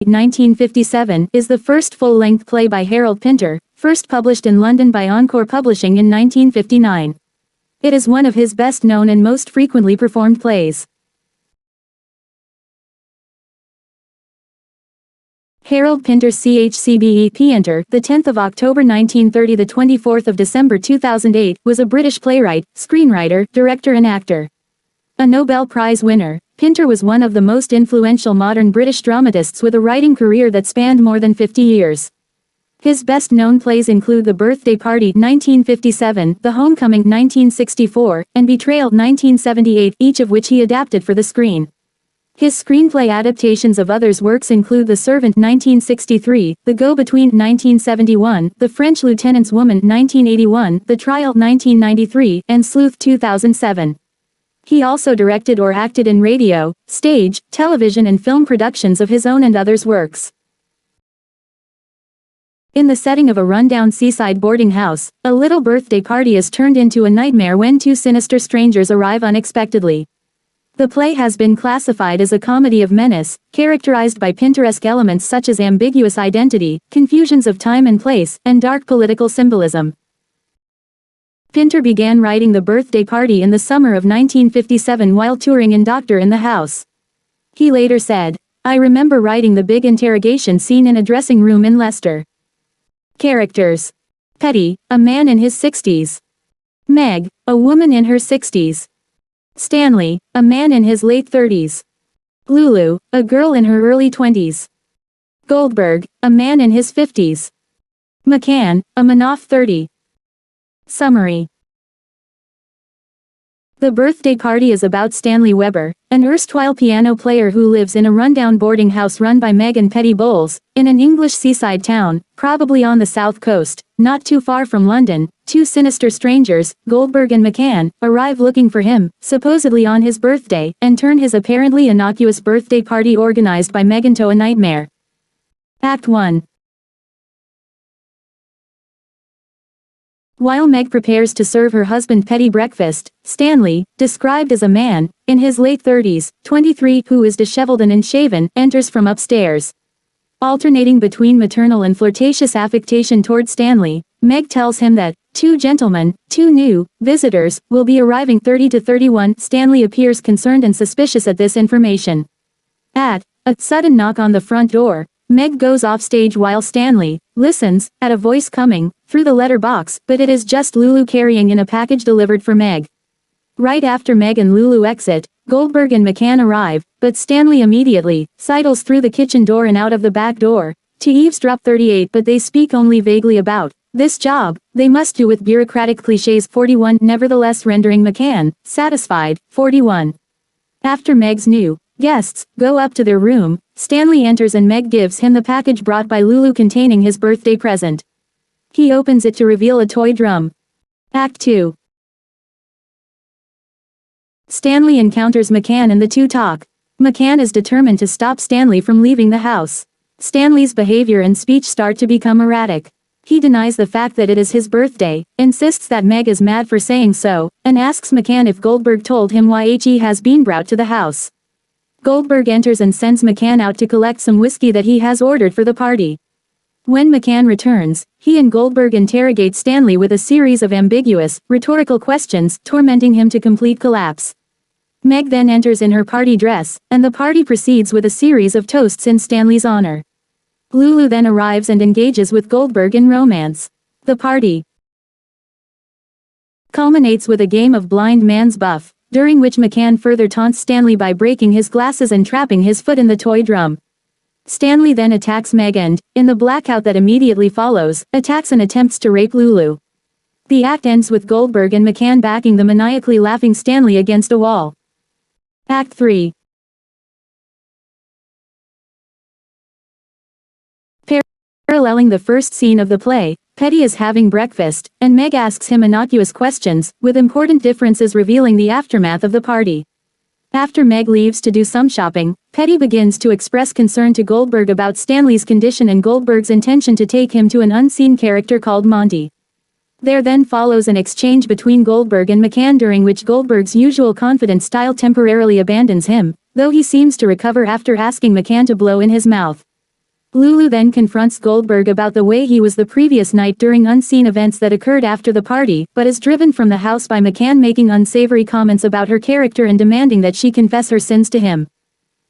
1957, is the first full-length play by Harold Pinter, first published in London by Encore Publishing in 1959. It is one of his best-known and most frequently performed plays. Harold Pinter CHCBE Pinter, the 10th of October 1930 the 24th of December 2008, was a British playwright, screenwriter, director and actor. A Nobel Prize winner, Pinter was one of the most influential modern British dramatists with a writing career that spanned more than 50 years. His best-known plays include The Birthday Party 1957, The Homecoming 1964, and Betrayal 1978, each of which he adapted for the screen. His screenplay adaptations of others' works include The Servant 1963, The Go-Between 1971, The French Lieutenant's Woman 1981, The Trial 1993, and Sleuth 2007. He also directed or acted in radio, stage, television and film productions of his own and others' works. In the setting of a rundown seaside boarding house, a little birthday party is turned into a nightmare when two sinister strangers arrive unexpectedly. The play has been classified as a comedy of menace, characterized by Pinteresque elements such as ambiguous identity, confusions of time and place, and dark political symbolism. Pinter began writing The Birthday Party in the summer of 1957 while touring in Doctor in the House. He later said, "I remember writing the big interrogation scene in a dressing room in Leicester." Characters: Petty, a man in his 60s. Meg, a woman in her 60s. Stanley, a man in his late 30s. Lulu, a girl in her early 20s. Goldberg, a man in his 50s. McCann, a man of 30. Summary. The Birthday Party is about Stanley Weber, an erstwhile piano player who lives in a rundown boarding house run by Meg and Petty Bowles, in an English seaside town, probably on the south coast, not too far from London. Two sinister strangers, Goldberg and McCann, arrive looking for him, supposedly on his birthday, and turn his apparently innocuous birthday party organized by Meg into a nightmare. Act 1. While Meg prepares to serve her husband Petty breakfast, Stanley, described as a man, in his late 30s, 23, who is disheveled and unshaven, enters from upstairs. Alternating between maternal and flirtatious affectation toward Stanley, Meg tells him that, two gentlemen, two new, visitors, will be arriving 30 to 31. Stanley appears concerned and suspicious at this information. At a sudden knock on the front door, Meg goes off stage while Stanley listens at a voice coming through the letter box, but it is just Lulu carrying in a package delivered for Meg. Right after Meg and Lulu exit, Goldberg and McCann arrive, but Stanley immediately sidles through the kitchen door and out of the back door to eavesdrop 38, but they speak only vaguely about this job they must do with bureaucratic cliches. 41, nevertheless rendering McCann satisfied. 41. After Meg's new guests go up to their room, Stanley enters and Meg gives him the package brought by Lulu containing his birthday present. He opens it to reveal a toy drum. Act 2. Stanley encounters McCann and the two talk. McCann is determined to stop Stanley from leaving the house. Stanley's behavior and speech start to become erratic. He denies the fact that it is his birthday, insists that Meg is mad for saying so, and asks McCann if Goldberg told him why he has been brought to the house. Goldberg enters and sends McCann out to collect some whiskey that he has ordered for the party. When McCann returns, he and Goldberg interrogate Stanley with a series of ambiguous, rhetorical questions, tormenting him to complete collapse. Meg then enters in her party dress, and the party proceeds with a series of toasts in Stanley's honor. Lulu then arrives and engages with Goldberg in romance. The party culminates with a game of blind man's buff, during which McCann further taunts Stanley by breaking his glasses and trapping his foot in the toy drum. Stanley then attacks Meg and, in the blackout that immediately follows, attacks and attempts to rape Lulu. The act ends with Goldberg and McCann backing the maniacally laughing Stanley against a wall. Act 3. Paralleling the first scene of the play, Petty is having breakfast, and Meg asks him innocuous questions, with important differences revealing the aftermath of the party. After Meg leaves to do some shopping, Petty begins to express concern to Goldberg about Stanley's condition and Goldberg's intention to take him to an unseen character called Monty. There then follows an exchange between Goldberg and McCann during which Goldberg's usual confident style temporarily abandons him, though he seems to recover after asking McCann to blow in his mouth. Lulu then confronts Goldberg about the way he was the previous night during unseen events that occurred after the party, but is driven from the house by McCann making unsavory comments about her character and demanding that she confess her sins to him.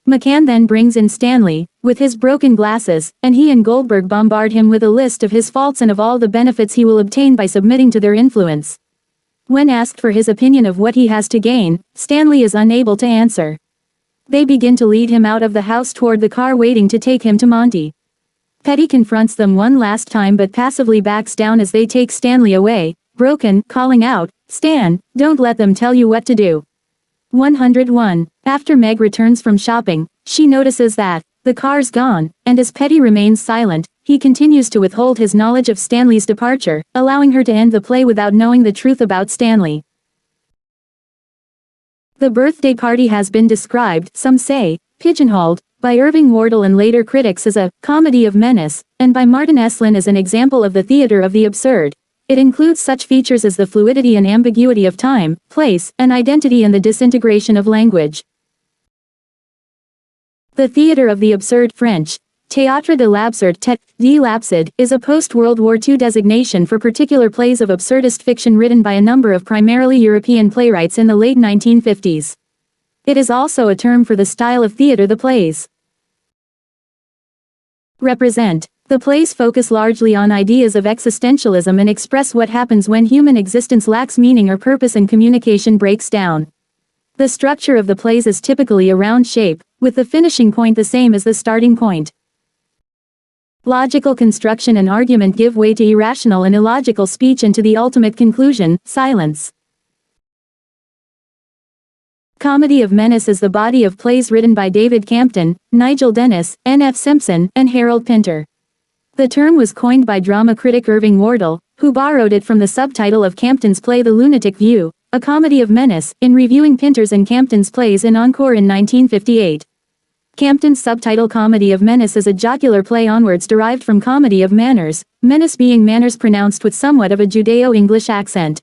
McCann then brings in Stanley, with his broken glasses, and he and Goldberg bombard him with a list of his faults and of all the benefits he will obtain by submitting to their influence. When asked for his opinion of what he has to gain, Stanley is unable to answer. They begin to lead him out of the house toward the car waiting to take him to Monty. Petty confronts them one last time but passively backs down as they take Stanley away, broken, calling out, "Stan, don't let them tell you what to do." 101. After Meg returns from shopping, she notices that the car's gone, and as Petty remains silent, he continues to withhold his knowledge of Stanley's departure, allowing her to end the play without knowing the truth about Stanley. The birthday party has been described, some say, pigeonholed, by Irving Wardle and later critics as a comedy of menace, and by Martin Esslin as an example of the theater of the absurd. It includes such features as the fluidity and ambiguity of time, place, and identity and the disintegration of language. The theater of the absurd, French, Théâtre de l'absurde, tête de l'absurde, is a post-World War II designation for particular plays of absurdist fiction written by a number of primarily European playwrights in the late 1950s. It is also a term for the style of theater the plays represent. The plays focus largely on ideas of existentialism and express what happens when human existence lacks meaning or purpose and communication breaks down. The structure of the plays is typically a round shape, with the finishing point the same as the starting point. Logical construction and argument give way to irrational and illogical speech and to the ultimate conclusion, silence. Comedy of Menace is the body of plays written by David Campton, Nigel Dennis, N.F. Simpson, and Harold Pinter. The term was coined by drama critic Irving Wardle, who borrowed it from the subtitle of Campton's play The Lunatic View, A Comedy of Menace, in reviewing Pinter's and Campton's plays in Encore in 1958. Campton's subtitle Comedy of Menace is a jocular play on words derived from comedy of manners, menace being manners pronounced with somewhat of a Judeo-English accent.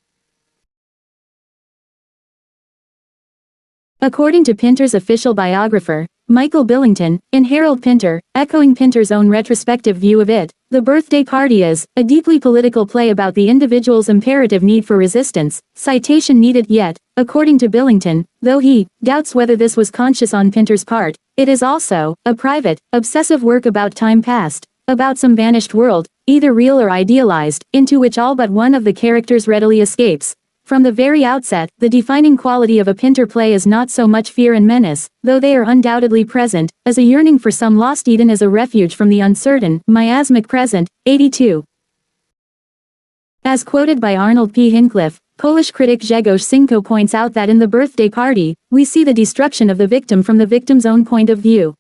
According to Pinter's official biographer, Michael Billington, in Harold Pinter, echoing Pinter's own retrospective view of it, The Birthday Party is a deeply political play about the individual's imperative need for resistance, citation needed yet, according to Billington, though he doubts whether this was conscious on Pinter's part, it is also a private, obsessive work about time past, about some vanished world, either real or idealized, into which all but one of the characters readily escapes. From the very outset, the defining quality of a Pinter play is not so much fear and menace, though they are undoubtedly present, as a yearning for some lost Eden as a refuge from the uncertain, miasmic present. 82. As quoted by Arnold P. Hincliffe, Polish critic Grzegorz Sinko points out that in The Birthday Party, we see the destruction of the victim from the victim's own point of view.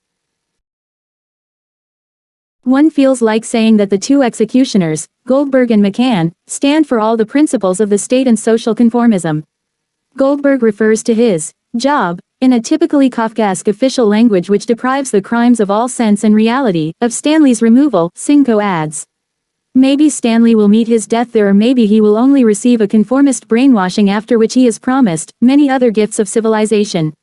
One feels like saying that the two executioners, Goldberg and McCann, stand for all the principles of the state and social conformism. Goldberg refers to his job, in a typically Kafkaesque official language which deprives the crimes of all sense and reality, of Stanley's removal, Sinko adds. Maybe Stanley will meet his death there, or maybe he will only receive a conformist brainwashing after which he is promised many other gifts of civilization.